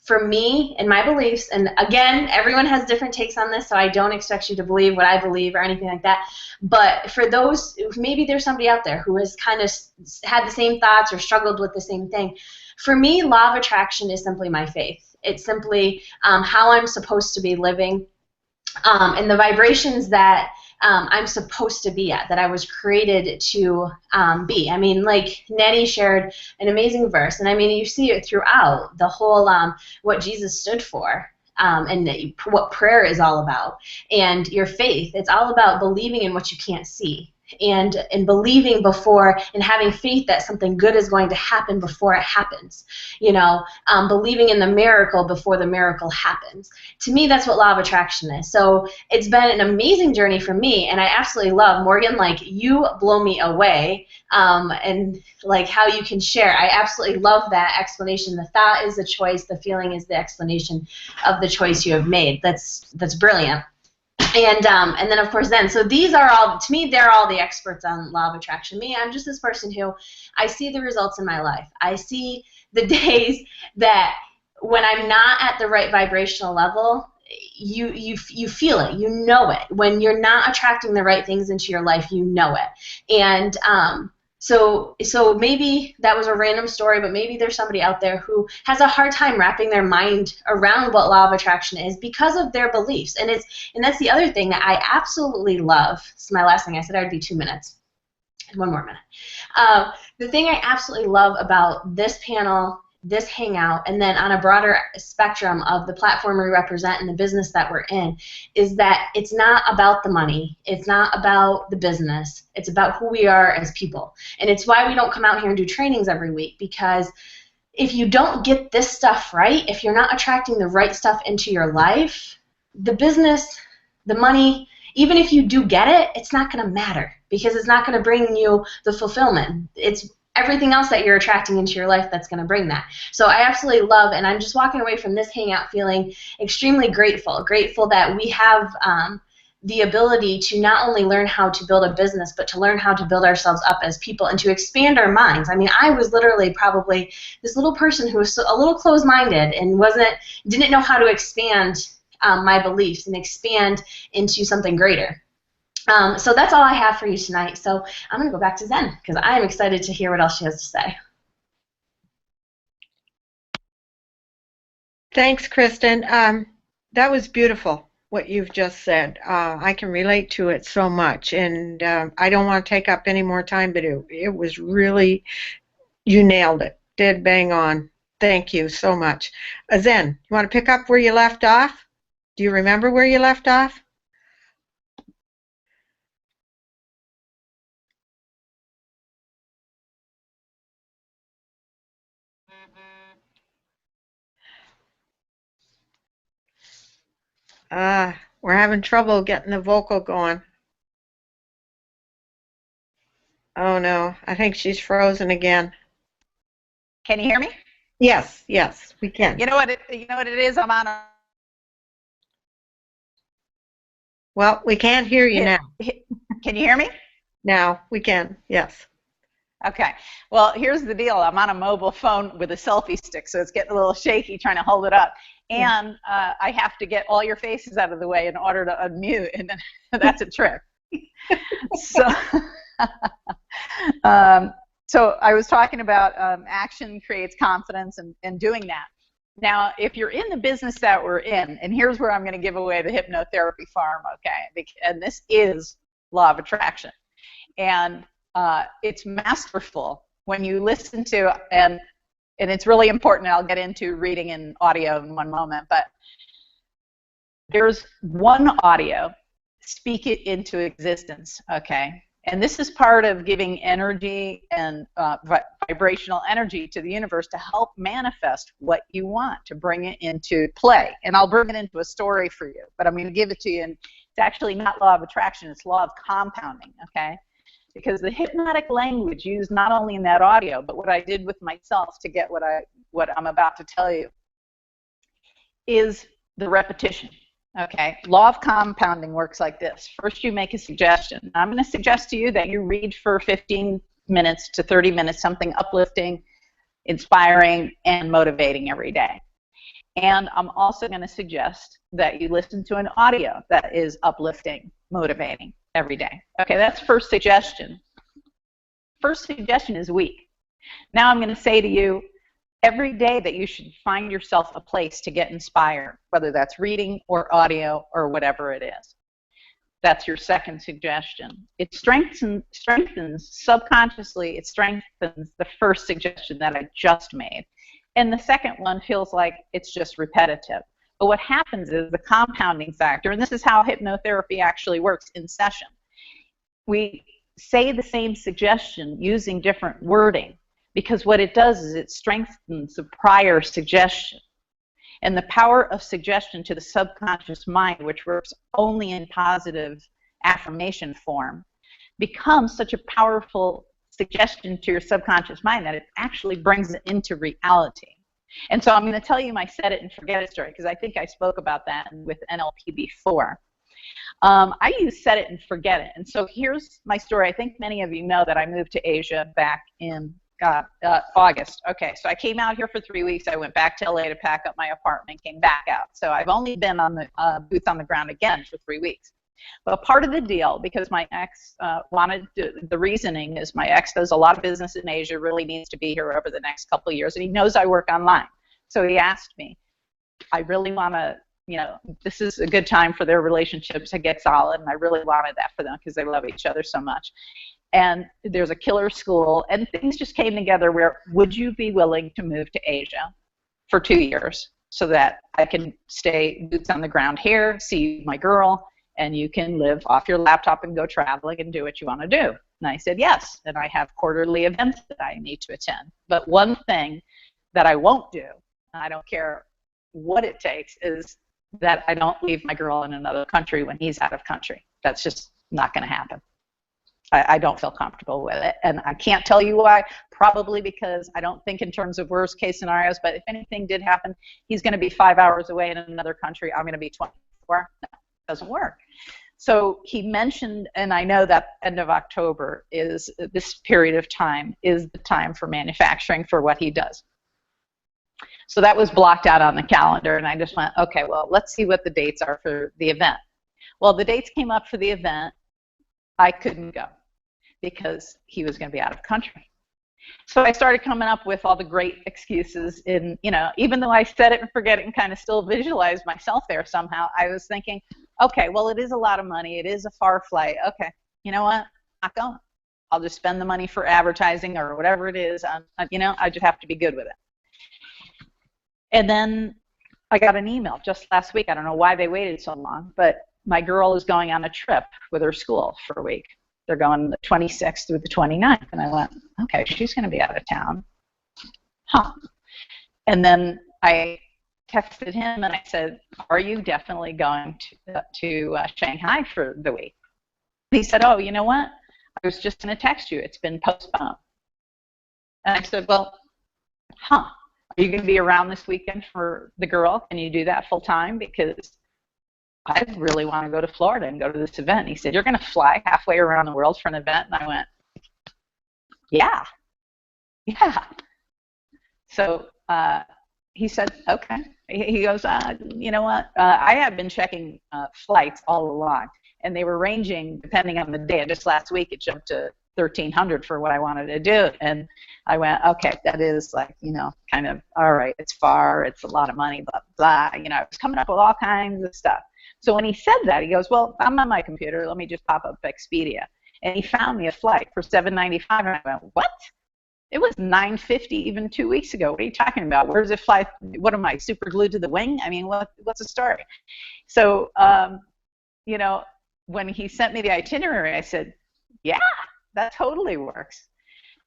for me and my beliefs, and again, everyone has different takes on this, so I don't expect you to believe what I believe or anything like that, but for those, maybe there's somebody out there who has kind of had the same thoughts or struggled with the same thing. For me, law of attraction is simply my faith. It's simply how I'm supposed to be living, and the vibrations that I'm supposed to be at, that I was created to be. I mean, like Nettie shared an amazing verse, and I mean, you see it throughout the whole what Jesus stood for, and what prayer is all about, and your faith. It's all about believing in what you can't see, and believing before, and having faith that something good is going to happen before it happens. You know, believing in the miracle before the miracle happens. To me, that's what law of attraction is. So it's been an amazing journey for me, and I absolutely love, Morgan, like, you blow me away, and like how you can share. I absolutely love that explanation. The thought is the choice, the feeling is the explanation of the choice you have made. That's brilliant. And then, of course, so these are all, to me, they're all the experts on law of attraction. Me, I'm just this person who, I see the results in my life. I see the days that when I'm not at the right vibrational level, you feel it, you know it. When you're not attracting the right things into your life, you know it. And so maybe that was a random story, but maybe there's somebody out there who has a hard time wrapping their mind around what law of attraction is because of their beliefs. And that's the other thing that I absolutely love. This is my last thing. I said I would be 2 minutes. One more minute. The thing I absolutely love about this panel, this hangout, and then on a broader spectrum of the platform we represent and the business that we're in, is that it's not about the money, it's not about the business, it's about who we are as people. And it's why we don't come out here and do trainings every week, because if you don't get this stuff right, if you're not attracting the right stuff into your life, the business, the money, even if you do get it, it's not going to matter, because it's not going to bring you the fulfillment. It's everything else that you're attracting into your life that's going to bring that. So I absolutely love, and I'm just walking away from this hangout feeling extremely grateful that we have the ability to not only learn how to build a business, but to learn how to build ourselves up as people and to expand our minds. I mean, I was literally probably this little person who was a little closed-minded and didn't know how to expand my beliefs and expand into something greater. So that's all I have for you tonight. So I'm going to go back to Zen, because I am excited to hear what else she has to say. Thanks, Kristen. That was beautiful, what you've just said. I can relate to it so much, and I don't want to take up any more time, but it was really, you nailed it. Dead bang on. Thank you so much. Zen, you want to pick up where you left off? Do you remember where you left off? We're having trouble getting the vocal going. Oh no, I think she's frozen again. Can you hear me? Yes, we can. You know what it is? I'm on a... Well, we can't hear you now. Can you hear me? Now we can, yes. Okay. Well, here's the deal. I'm on a mobile phone with a selfie stick, so it's getting a little shaky trying to hold it up. And I have to get all your faces out of the way in order to unmute, and then that's a trick. So, so I was talking about action creates confidence and doing that. Now, if you're in the business that we're in, and here's where I'm going to give away the hypnotherapy farm, okay? And this is law of attraction. And it's masterful when you listen to, and it's really important, I'll get into reading and audio in one moment, but there's one audio, speak it into existence, okay? And this is part of giving energy and vibrational energy to the universe to help manifest what you want, to bring it into play. And I'll bring it into a story for you, but I'm going to give it to you. And it's actually not law of attraction, it's law of compounding, okay? Because the hypnotic language used not only in that audio, but what I did with myself to get what I'm about to tell you is the repetition. Okay, law of compounding works like this. First, you make a suggestion. I'm going to suggest to you that you read for 15 minutes to 30 minutes something uplifting, inspiring, and motivating every day. And I'm also going to suggest that you listen to an audio that is uplifting, motivating every day. Okay, that's first suggestion. First suggestion is weak. Now I'm going to say to you, every day that you should find yourself a place to get inspired, whether that's reading or audio or whatever it is. That's your second suggestion. It strengthens subconsciously, it strengthens the first suggestion that I just made. And the second one feels like it's just repetitive. But what happens is the compounding factor, and this is how hypnotherapy actually works in session. We say the same suggestion using different wording, because what it does is it strengthens the prior suggestion. And the power of suggestion to the subconscious mind, which works only in positive affirmation form, becomes such a powerful suggestion to your subconscious mind that it actually brings it into reality. And so I'm going to tell you my set it and forget it story, because I think I spoke about that with NLP before. I use set it and forget it. And so here's my story. I think many of you know that I moved to Asia back in August. Okay, so I came out here for 3 weeks. I went back to LA to pack up my apartment, came back out. So I've only been on the boots on the ground again for 3 weeks. But part of the deal, because my ex wanted to, the reasoning is my ex does a lot of business in Asia, really needs to be here over the next couple of years, and he knows I work online. So he asked me, I really want to, you know, this is a good time for their relationship to get solid, and I really wanted that for them because they love each other so much. And there's a killer school, and things just came together where, would you be willing to move to Asia for 2 years so that I can stay boots on the ground here, see my girl, and you can live off your laptop and go traveling and do what you want to do? And I said yes, and I have quarterly events that I need to attend. But one thing that I won't do, I don't care what it takes, is that I don't leave my girl in another country when he's out of country. That's just not going to happen. I don't feel comfortable with it, and I can't tell you why. Probably because I don't think in terms of worst case scenarios, but if anything did happen, he's going to be 5 hours away in another country. I'm going to be 24. No, it doesn't work. So he mentioned, and I know that end of October is this period of time is the time for manufacturing for what he does. So that was blocked out on the calendar, and I just went, okay, well, let's see what the dates are for the event. Well, the dates came up for the event. I couldn't go because he was going to be out of country. So I started coming up with all the great excuses in, you know, even though I said it and forget it and kind of still visualized myself there somehow, I was thinking, okay, well, it is a lot of money. It is a far flight. Okay, you know what? I'm not going. I'll just spend the money for advertising or whatever it is. You know, I just have to be good with it. And then I got an email just last week. I don't know why they waited so long, but my girl is going on a trip with her school for a week. They're going the 26th through the 29th. And I went, okay, she's going to be out of town. Huh. And then I texted him and I said, are you definitely going to Shanghai for the week? He said, oh, you know what? I was just going to text you. It's been postponed. And I said, well, huh. Are you going to be around this weekend for the girl? Can you do that full time? Because I really want to go to Florida and go to this event. And he said, you're going to fly halfway around the world for an event? And I went, yeah. So he said, okay. He goes, you know what? I have been checking flights all along, and they were ranging depending on the day. Just last week, it jumped to $1,300 for what I wanted to do. And I went, okay, that is like, you know, kind of, all right, it's far, it's a lot of money, blah, blah. You know, I was coming up with all kinds of stuff. So when he said that, he goes, well, I'm on my computer. Let me just pop up Expedia. And he found me a flight for $795. And I went, what? It was 9:50 even 2 weeks ago. What are you talking about? Where does it fly? What am I, super glued to the wing? I mean, what's the story? So, you know, when he sent me the itinerary, I said, yeah, that totally works.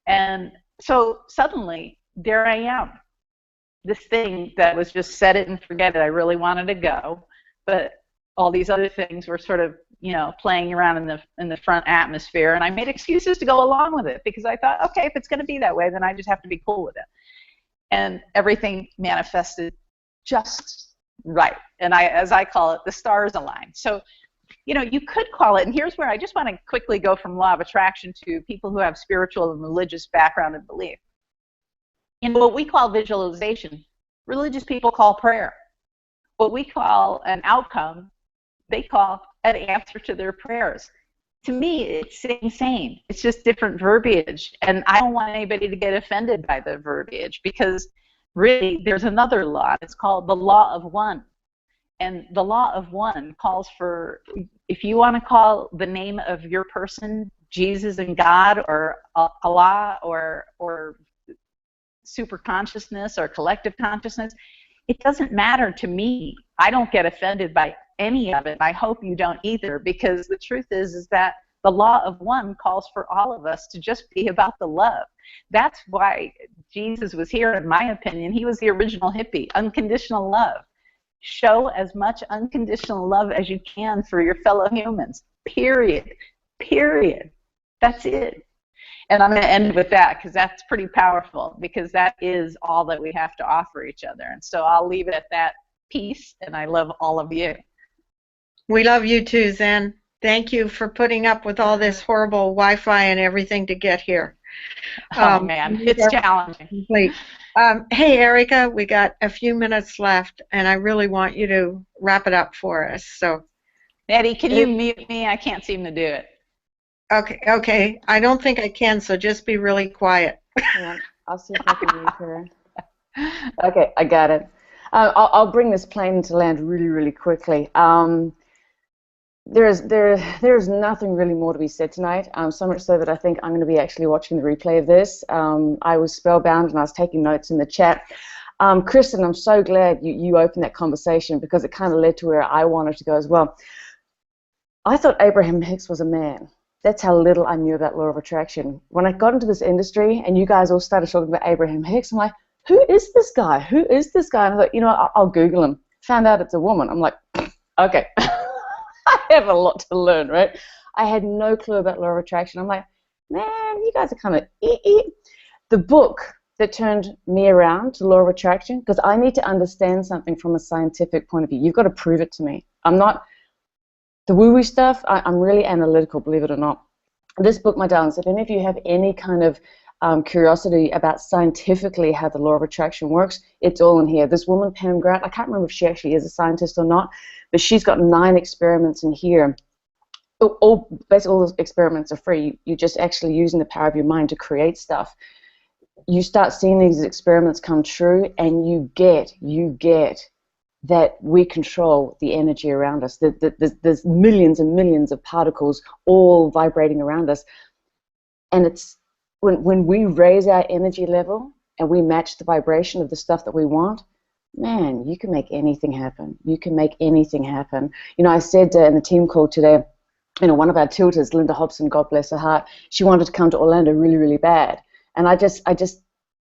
And so suddenly, there I am. This thing that was just set it and forget it. I really wanted to go, but all these other things were sort of, you know, playing around in the front atmosphere, and I made excuses to go along with it because I thought, okay, if it's going to be that way, then I just have to be cool with it. And everything manifested just right. And as I call it, the stars aligned. So, you know, you could call it, and here's where I just want to quickly go from law of attraction to people who have spiritual and religious background and belief. You know, what we call visualization, religious people call prayer. What we call an outcome, they call an answer to their prayers. To me, it's the same. It's just different verbiage. And I don't want anybody to get offended by the verbiage because really there's another law. It's called the law of one. And the law of one calls for, if you want to call the name of your person Jesus and God or Allah or super consciousness or collective consciousness, it doesn't matter to me. I don't get offended by any of it. I hope you don't either, because the truth is that the law of one calls for all of us to just be about the love. That's why Jesus was here, in my opinion. He was the original hippie, unconditional love. Show as much unconditional love as you can for your fellow humans, period. Period. That's it. And I'm going to end with that because that's pretty powerful, because that is all that we have to offer each other. And so I'll leave it at that piece, and I love all of you. We love you too, Zen. Thank you for putting up with all this horrible Wi-Fi and everything to get here. Oh, man, it's challenging. Hey, Erica, we got a few minutes left, and I really want you to wrap it up for us. So, Nettie, can you mute me? I can't seem to do it. Okay. I don't think I can, so just be really quiet. Yeah, I'll see if I can mute her. Okay, I got it. I'll bring this plane to land really, really quickly. There's nothing really more to be said tonight, so much so that I think I'm going to be actually watching the replay of this. I was spellbound and I was taking notes in the chat. Kristen, I'm so glad you opened that conversation, because it kind of led to where I wanted to go as well. I thought Abraham Hicks was a man. That's how little I knew about law of attraction. When I got into this industry and you guys all started talking about Abraham Hicks, I'm like, who is this guy? Who is this guy? And I thought, you know, I'll Google him. Found out it's a woman. I'm like, okay. I have a lot to learn, right? I had no clue about law of attraction. I'm like, man, you guys are kind of The book that turned me around to law of attraction, because I need to understand something from a scientific point of view. You've got to prove it to me. I'm not the woo-woo stuff. I'm really analytical, believe it or not. This book, my darlings, if any of you have any kind of curiosity about scientifically how the law of attraction works, it's all in here. This woman, Pam Grant, I can't remember if she actually is a scientist or not, but she's got 9 experiments in here. Basically, all those experiments are free. You're just actually using the power of your mind to create stuff. You start seeing these experiments come true, and you get that we control the energy around us. There's millions and millions of particles all vibrating around us, and it's when we raise our energy level and we match the vibration of the stuff that we want, man, you can make anything happen. You can make anything happen. You know, I said in the team call today, you know, one of our tutors, Linda Hobson, God bless her heart, she wanted to come to Orlando really, really bad. And I just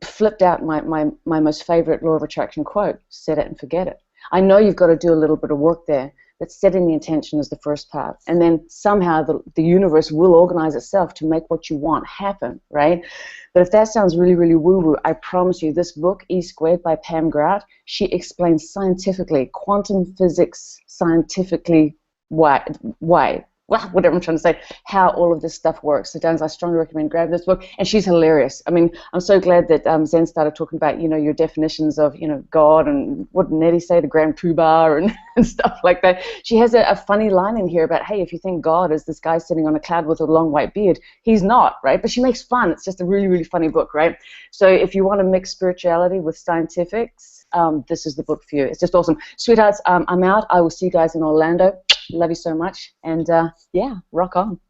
flipped out my most favorite law of attraction quote: set it and forget it. I know you've got to do a little bit of work there, but setting the intention is the first part. And then somehow the universe will organize itself to make what you want happen, right? But if that sounds really, really woo-woo, I promise you, this book, E Squared by Pam Grant, she explains scientifically, quantum physics scientifically, whatever I'm trying to say, how all of this stuff works. So, Dans, I strongly recommend grabbing this book. And she's hilarious. I mean, I'm so glad that Zen started talking about, you know, your definitions of, you know, God and what did Nettie say, the Grand Poobah and stuff like that. She has a funny line in here about, hey, if you think God is this guy sitting on a cloud with a long white beard, he's not, right? But she makes fun. It's just a really, really funny book, right? So if you want to mix spirituality with scientifics, this is the book for you. It's just awesome. Sweethearts, I'm out. I will see you guys in Orlando. Love you so much, and yeah, rock on.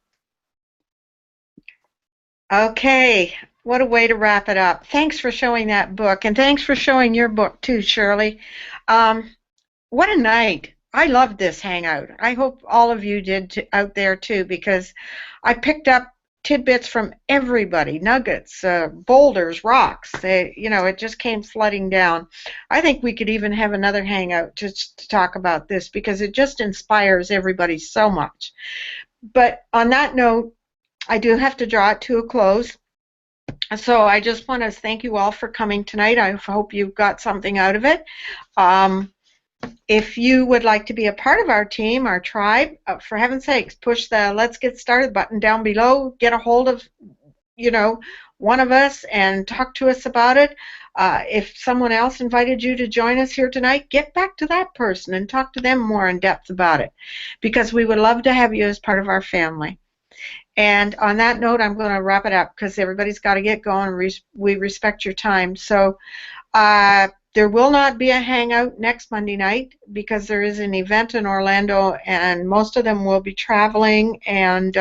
Okay, What a way to wrap it up. Thanks for showing that book, and thanks for showing your book too, Shirley. What a night. I loved this hangout. I hope all of you did out there too, because I picked up tidbits from everybody, nuggets, boulders, rocks. It just came flooding down. I think we could even have another hangout just to talk about this, because it just inspires everybody so much. But on that note, I do have to draw it to a close. So I just want to thank you all for coming tonight. I hope you got something out of it. If you would like to be a part of our team, our tribe, for heaven's sakes, push the Let's Get Started button down below. Get a hold of, one of us and talk to us about it. If someone else invited you to join us here tonight, get back to that person and talk to them more in depth about it, because we would love to have you as part of our family. And on that note, I'm going to wrap it up, because everybody's got to get going. We respect your time. So there will not be a hangout next Monday night, because there is an event in Orlando, and most of them will be traveling. And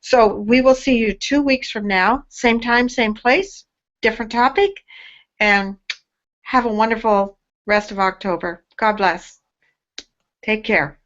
so we will see you 2 weeks from now, same time, same place, different topic. And have a wonderful rest of October. God bless. Take care.